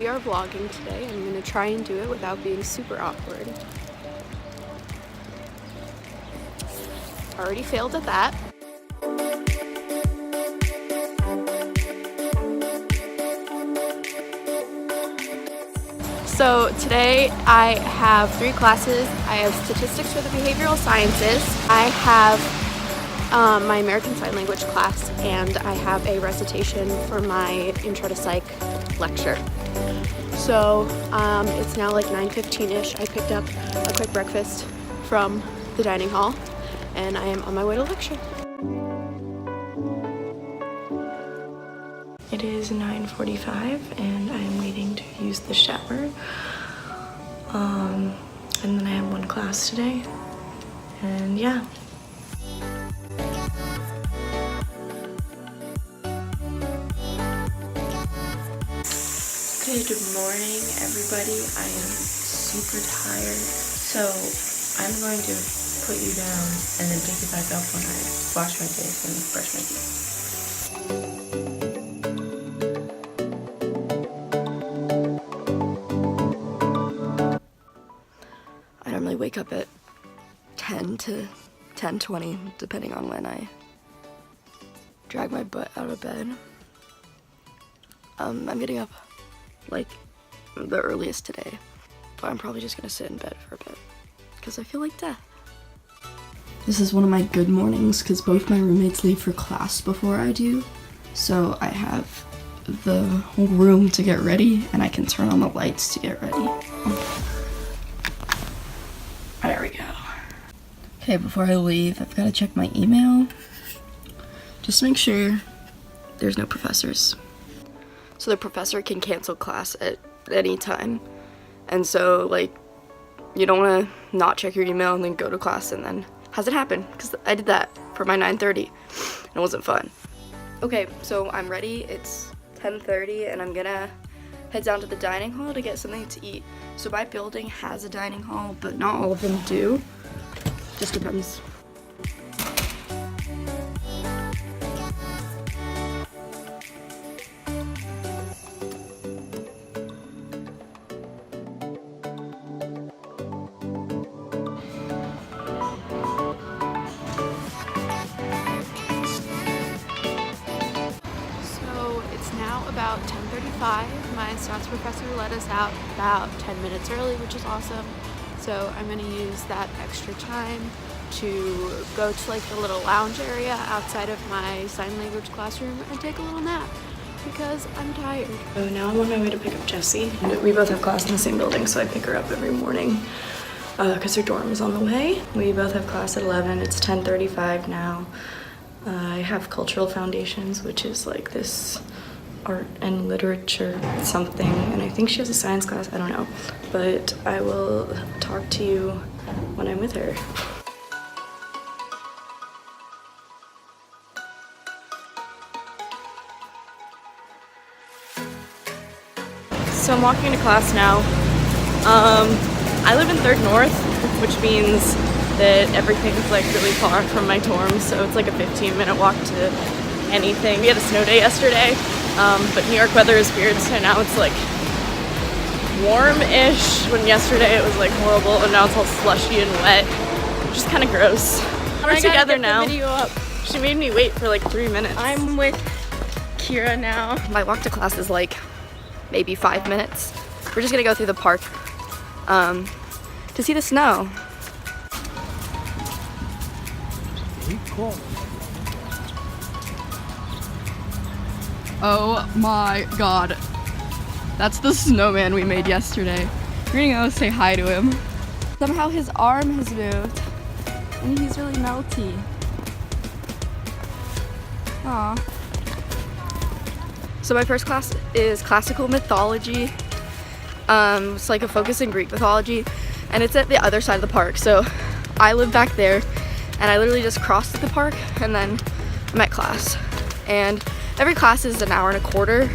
We are vlogging today. I'm going to try and do it without being super awkward. Already failed at that. So today I have 3 classes. I have statistics for the behavioral sciences. I have my American Sign Language class, and I have a recitation for my Intro to Psych lecture. So it's now like 9:15ish. I picked up a quick breakfast from the dining hall, and I am on my way to lecture. It is 9:45 and I'm waiting to use the shower. And then I have 1 class today. And yeah. Good morning, everybody. I am super tired. So I'm going to put you down and then pick you back up when I wash my face and brush my teeth. I normally wake up at 10 to 10:20, depending on when I drag my butt out of bed. I'm getting up like the earliest today, but I'm probably just gonna sit in bed for a bit because I feel like death. This is one of my good mornings because both my roommates leave for class before I do, so I have the whole room to get ready and I can turn on the lights to get ready. There we go. Okay, before I leave, I've got to check my email. Just make sure there's no professors. So the professor can cancel class at any time. And so, like, you don't want to not check your email and then go to class and then has it happen? Because I did that for my 9:30 and it wasn't fun. Okay, so I'm ready. It's 10:30 and I'm gonna head down to the dining hall to get something to eat. So my building has a dining hall, but not all of them do. Just depends. About 10:35. My stats professor let us out about 10 minutes early, which is awesome. So I'm going to use that extra time to go to like the little lounge area outside of my sign language classroom and take a little nap because I'm tired. So now I'm on my way to pick up Jessie. We both have class in the same building, so I pick her up every morning because her dorm is on the way. We both have class at 11. It's 10:35 now. I have cultural foundations, which is like this art and literature something, and I think she has a science class, I don't know, but I will talk to you when I'm with her. So I'm walking to class now. I live in 3rd North, which means that everything's like really far from my dorm, so it's like a 15-minute walk to anything. We had a snow day yesterday. But New York weather is weird, so now it's like warm-ish when yesterday it was like horrible, and now it's all slushy and wet, which is kind of gross. We're together now. She made me wait for like 3 minutes. I'm with Kiera now. My walk to class is like maybe 5 minutes. We're just gonna go through the park to see the snow. Cool. Oh my god. That's the snowman we made yesterday. We're gonna go say hi to him. Somehow his arm has moved and he's really melty. Aw. So my first class is classical mythology. It's like a focus in Greek mythology, and it's at the other side of the park. So I live back there, and I literally just crossed the park, and then I'm at class. And every class is an hour and a quarter.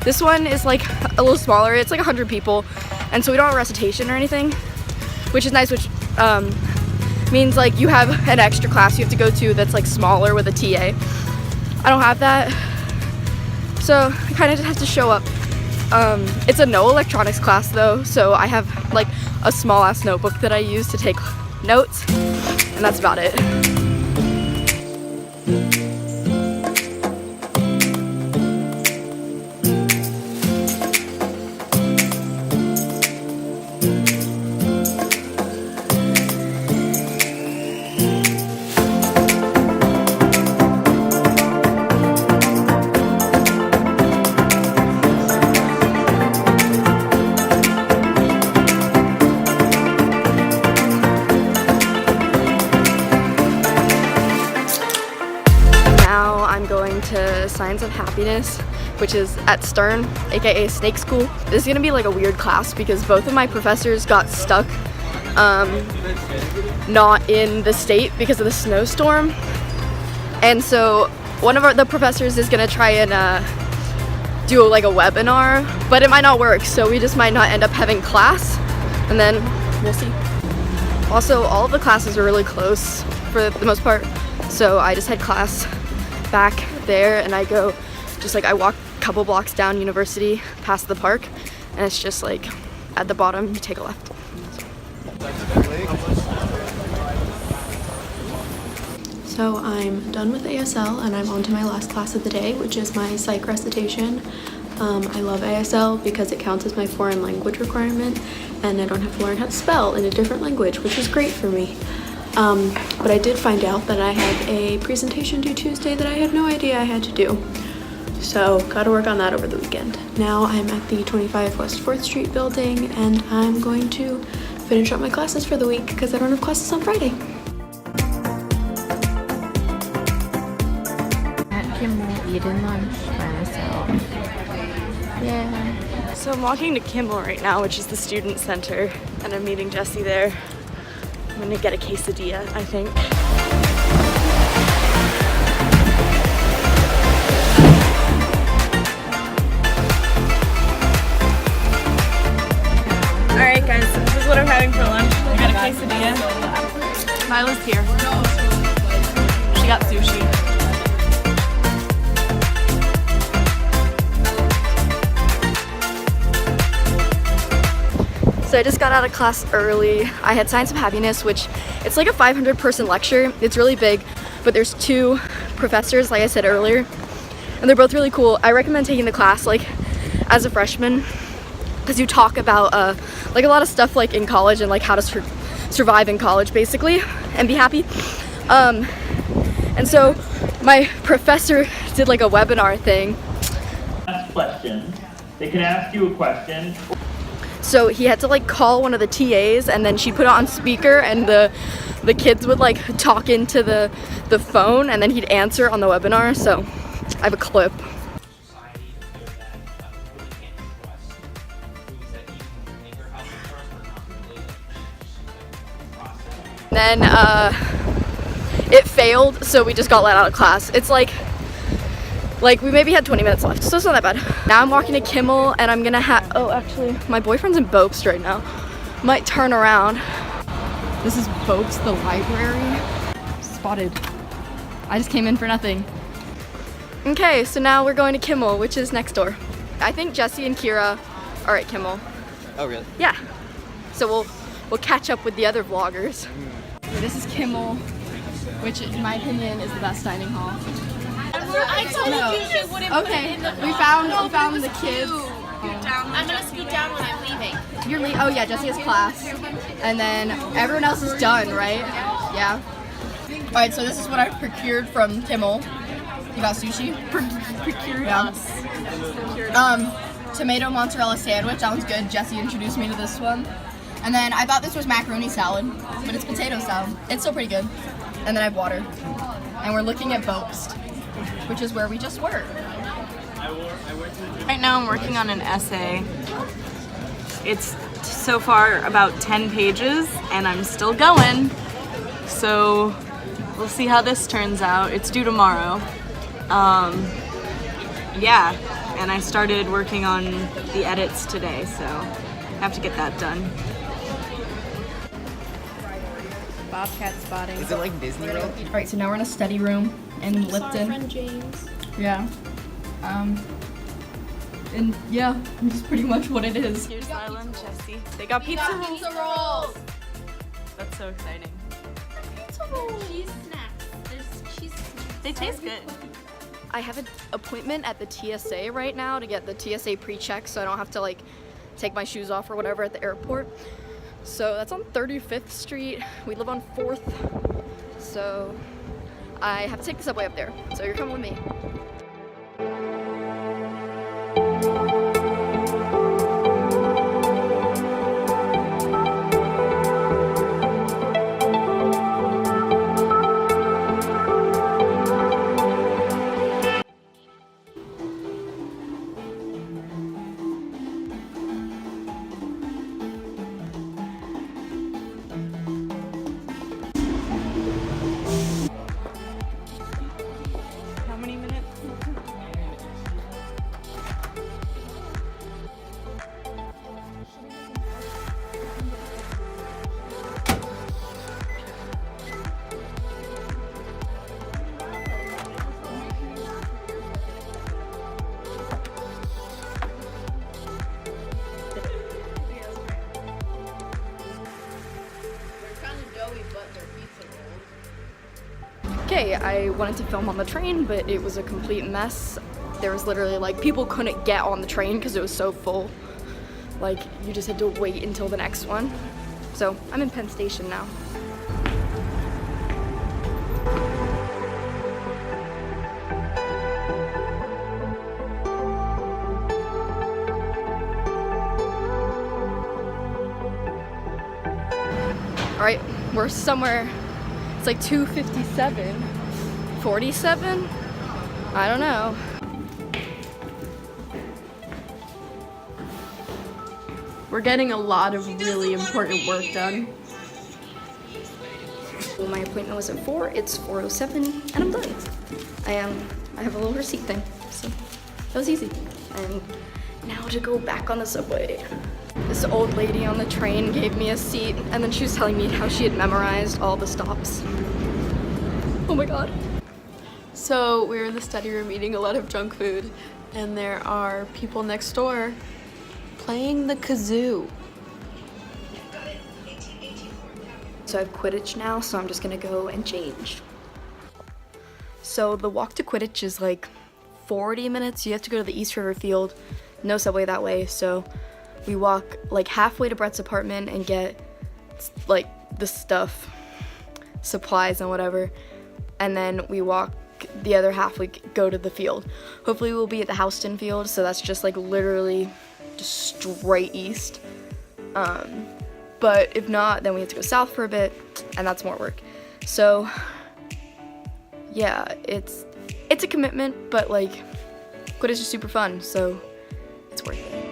This one is like a little smaller. It's like 100 people, and so we don't have a recitation or anything, which is nice, which means like you have an extra class you have to go to that's like smaller with a TA. I don't have that, So I kind of just have to show up. It's a no electronics class though, so I have like a small ass notebook that I use to take notes, and that's about it. I'm going to Science of Happiness, which is at Stern, aka Snake School. This is gonna be like a weird class because both of my professors got stuck not in the state because of the snowstorm. And so one of the professors is gonna try and do like a webinar, but it might not work, so we just might not end up having class, and then we'll see. Also, all of the classes are really close for the most part, so I just had class back there, and I go just like I walk a couple blocks down University past the park, and it's just like at the bottom you take a left. So I'm done with ASL and I'm on to my last class of the day, which is my psych recitation. I love ASL because it counts as my foreign language requirement and I don't have to learn how to spell in a different language, which is great for me. But I did find out that I have a presentation due Tuesday that I had no idea I had to do. So gotta work on that over the weekend. Now I'm at the 25 West 4th Street building and I'm going to finish up my classes for the week because I don't have classes on Friday. At Kimmel eating lunch by myself. Yeah. So I'm walking to Kimmel right now, which is the student center, and I'm meeting Jessie there. I'm gonna get a quesadilla, I think. Alright guys, so this is what I'm having for lunch. I got a quesadilla. Lila's here. She got sushi. So I just got out of class early. I had Science of Happiness, which it's like a 500-person lecture. It's really big, but there's 2 professors, like I said earlier, and they're both really cool. I recommend taking the class like as a freshman because you talk about like a lot of stuff like in college and like how to survive in college basically and be happy. And so my professor did like a webinar thing. Ask questions. They can ask you a question. So he had to like call one of the TAs and then she put it on speaker and the kids would like talk into the phone and then he'd answer on the webinar. So I have a clip. Then it failed, so we just got let out of class. It's like we maybe had 20 minutes left, so it's not that bad. Now I'm walking to Kimmel and I'm gonna oh actually, my boyfriend's in Bopst right now. Might turn around. This is Bopst, the library. Spotted. I just came in for nothing. Okay, so now we're going to Kimmel, which is next door. I think Jessie and Kiera are at Kimmel. Oh really? Yeah. So we'll catch up with the other vloggers. This is Kimmel, which in my opinion is the best dining hall. I told you she wouldn't put it in the We found the kids. I'm gonna scoot down when I'm leaving. Oh yeah, Jessie has class. And then everyone else is done, right? Yeah. Alright, so this is what I procured from Kimmel. You got sushi? Procured us. Tomato mozzarella sandwich, that one's good. Jessie introduced me to this one. And then I thought this was macaroni salad, but it's potato salad. It's still pretty good. And then I have water. And we're looking at Bopst, which is where we just were. Right now I'm working on an essay. It's so far about 10 pages and I'm still going. So we'll see how this turns out. It's due tomorrow. Yeah, and I started working on the edits today, so I have to get that done. Bobcat spotting. Is it like Disney World? Alright, so now we're in a study room in Lipton. Friend James. Yeah. And yeah, that's pretty much what it is. Here's Lila and Jessie. They got pizza rolls. That's so exciting. Cheese snacks. There's cheese snacks. They taste good. I have an appointment at the TSA right now to get the TSA pre-check so I don't have to like take my shoes off or whatever at the airport. So that's on 35th Street. We live on 4th. So I have to take the subway up there. So you're coming with me. How many minutes? Okay, I wanted to film on the train, but it was a complete mess. There was literally like people couldn't get on the train because it was so full. Like you just had to wait until the next one. So I'm in Penn Station now. All right, we're somewhere. It's like 2:57, 47. I don't know. We're getting a lot of really important work done. Well, my appointment was at 4. It's 4:07, and I'm done. I have a little receipt thing, so that was easy. And now to go back on the subway. This old lady on the train gave me a seat, and then she was telling me how she had memorized all the stops. Oh my god. So we're in the study room eating a lot of junk food, and there are people next door playing the kazoo. So I have Quidditch now, so I'm just gonna go and change. So the walk to Quidditch is like 40 minutes. You have to go to the East River Field. No subway that way, so we walk like halfway to Brett's apartment and get like the stuff, supplies and whatever. And then we walk the other half, we go to the field. Hopefully we'll be at the Houston field, so that's just like literally just straight east. But if not, then we have to go south for a bit, and that's more work. So yeah, it's a commitment, but like Quidditch is super fun, so it's worth it.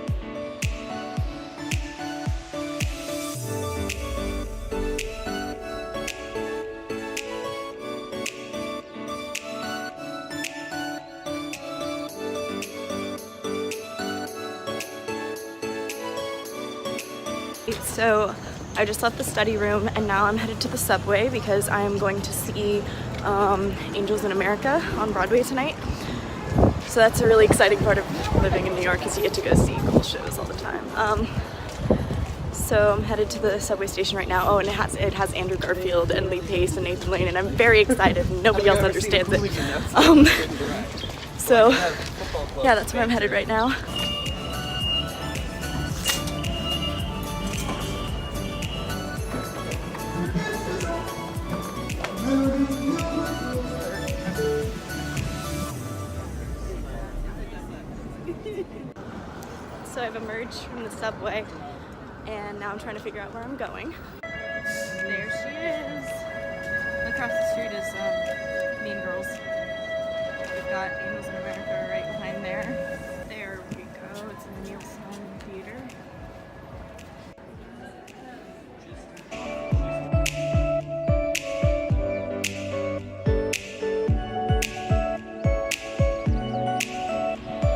So I just left the study room and now I'm headed to the subway because I am going to see Angels in America on Broadway tonight. So that's a really exciting part of living in New York, is you get to go see cool shows all the time. So I'm headed to the subway station right now. Oh, and it has Andrew Garfield and Lee Pace and Nathan Lane, and I'm very excited. Nobody else understands it. So yeah, that's where I'm headed right now. So I've emerged from the subway and now I'm trying to figure out where I'm going. There she is. Across the street is Mean Girls. We've got Angels in America right behind there. There we go. It's in the Nielsen Theater.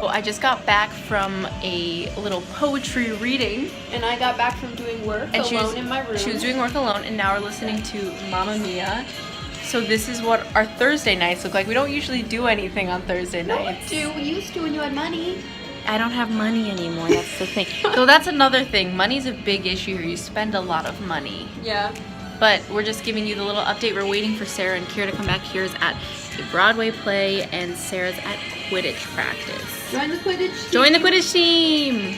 I just got back from a little poetry reading. And I got back from doing work alone in my room. She was doing work alone, and now we're listening to Mamma Mia. So this is what our Thursday nights look like. We don't usually do anything on Thursday nights. We used to when you had money. I don't have money anymore. That's the thing. So that's another thing. Money's a big issue here. You spend a lot of money. Yeah. But we're just giving you the little update. We're waiting for Sarah and Kiera to come back. Kiera's at a Broadway play and Sarah's at Quidditch practice. Join the Quidditch team. Join the Quidditch team.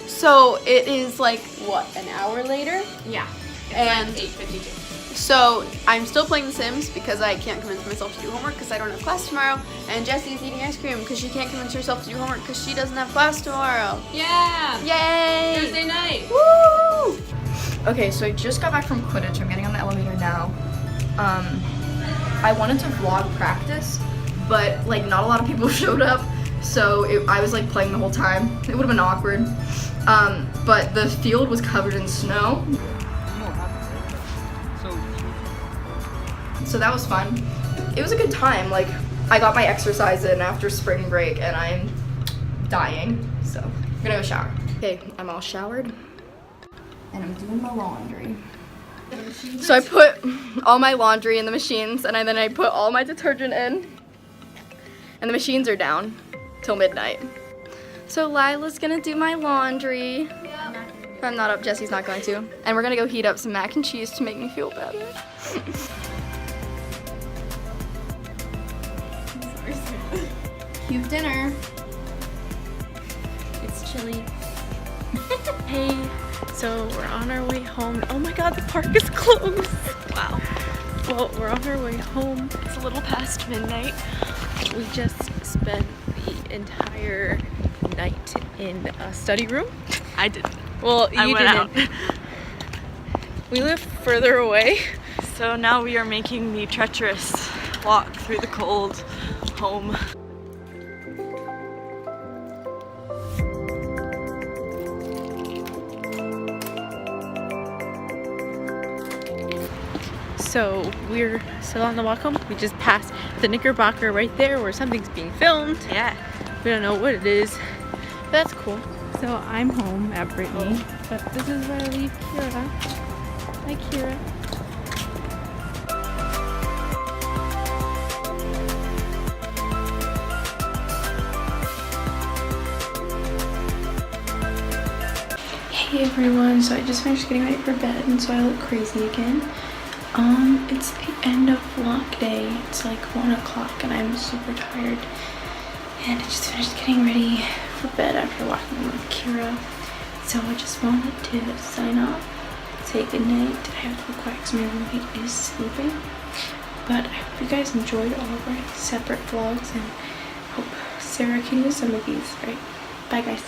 So it is like, what, an hour later? Yeah. And 8:52. so I'm still playing The Sims because I can't convince myself to do homework because I don't have class tomorrow. And Jessie's eating ice cream because she can't convince herself to do homework because she doesn't have class tomorrow. Yeah. Yay! Thursday night. Woo! Okay, so I just got back from Quidditch. I'm getting on the elevator now. I wanted to vlog practice, but like not a lot of people showed up, so I was like playing the whole time. It would have been awkward. But the field was covered in snow. So that was fun. It was a good time. Like I got my exercise in after spring break and I'm dying. So I'm gonna go shower. Okay, I'm all showered and I'm doing my laundry. So I put all my laundry in the machines and then I put all my detergent in. And the machines are down till midnight. So Lila's gonna do my laundry. If I'm not up, Jessie's not going to. And we're gonna go heat up some mac and cheese to make me feel better. Cute dinner. It's chilly. Hey, so we're on our way home. Oh my god, the park is closed. Wow. Well, we're on our way home. It's a little past midnight. We just spent the entire night in a study room. I didn't. Well, I you went didn't. out. We live further away. So now we are making the treacherous walk through the cold home. So we're still on the walk home. We just passed the Knickerbocker right there where something's being filmed. Yeah. We don't know what it is. But that's cool. So I'm home at Brittany. But this is where I leave Kiera. Hi, Kiera. Hey everyone, so I just finished getting ready for bed and so I look crazy again. It's the end of vlog day. It's like 1 o'clock and I'm super tired. And I just finished getting ready for bed after walking with Kiera. So I just wanted to sign off, say goodnight. I have to be quiet because my roommate is sleeping. But I hope you guys enjoyed all of our separate vlogs and hope Sarah can use some of these, right? Bye guys.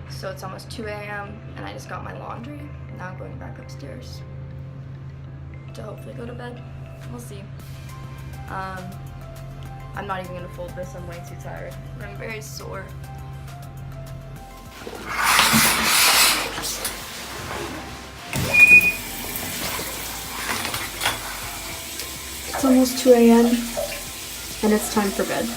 So it's almost 2 a.m. and I just got my laundry. Now I'm going back upstairs to hopefully go to bed. We'll see. I'm not even gonna fold this, I'm way too tired. I'm very sore. It's almost 2 a.m. and it's time for bed.